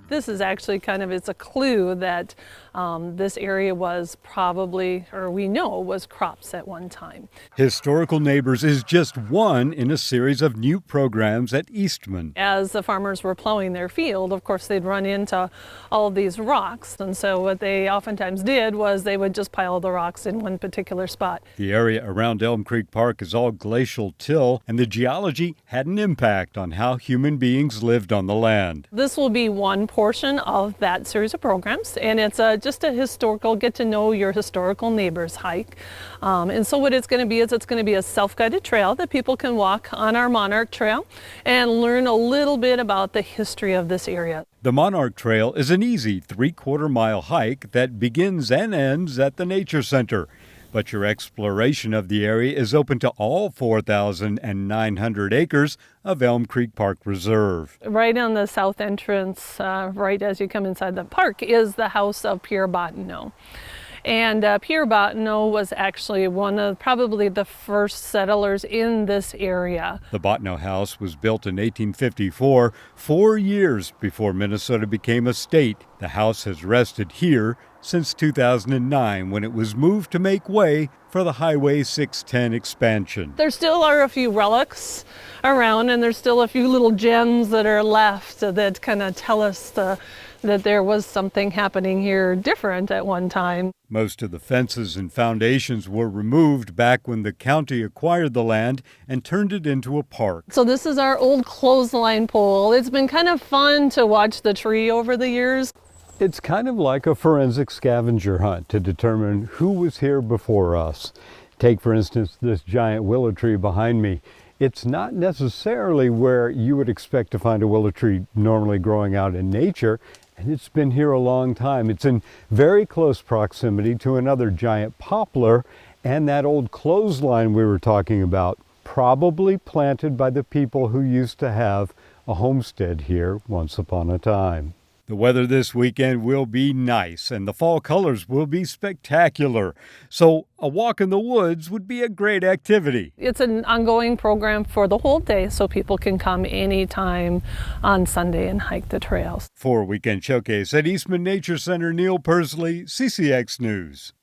This is actually it's a clue that this area was probably, or we know was crops at one time. Historical Neighbors is just one in a series of new programs at Eastman. As the farmers were plowing their field, of course, they'd run into all of these rocks. And so what they oftentimes did was they would just pile the rocks in one particular spot. The area around Elm Creek Park is all glacial till, and the geology had an impact on how human beings lived on the land. This will be one portion of that series of programs, and it's just a historical get to know your historical neighbors hike. And so what it's going to be is it's going to be a self-guided trail that people can walk on our Monarch Trail and learn a little bit about the history of this area. The Monarch Trail is an easy 3/4 mile hike that begins and ends at the Nature Center. But your exploration of the area is open to all 4,900 acres of Elm Creek Park Reserve. Right on the south entrance, right as you come inside the park, is the house of Pierre Bottineau. And Pierre Bottineau was actually one of probably the first settlers in this area. The Bottineau house was built in 1854, 4 years before Minnesota became a state. The house has rested here since 2009, when it was moved to make way for the Highway 610 expansion. There still are a few relics around, and there's still a few little gems that are left that kind of tell us that there was something happening here different at one time. Most of the fences and foundations were removed back when the county acquired the land and turned it into a park. So this is our old clothesline pole. It's been kind of fun to watch the tree over the years. It's kind of like a forensic scavenger hunt to determine who was here before us. Take, for instance, this giant willow tree behind me. It's not necessarily where you would expect to find a willow tree normally growing out in nature, and it's been here a long time. It's in very close proximity to another giant poplar and that old clothesline we were talking about, probably planted by the people who used to have a homestead here once upon a time. The weather this weekend will be nice, and the fall colors will be spectacular. So a walk in the woods would be a great activity. It's an ongoing program for the whole day, so people can come anytime on Sunday and hike the trails. For Weekend Showcase at Eastman Nature Center, Neil Persley, CCX News.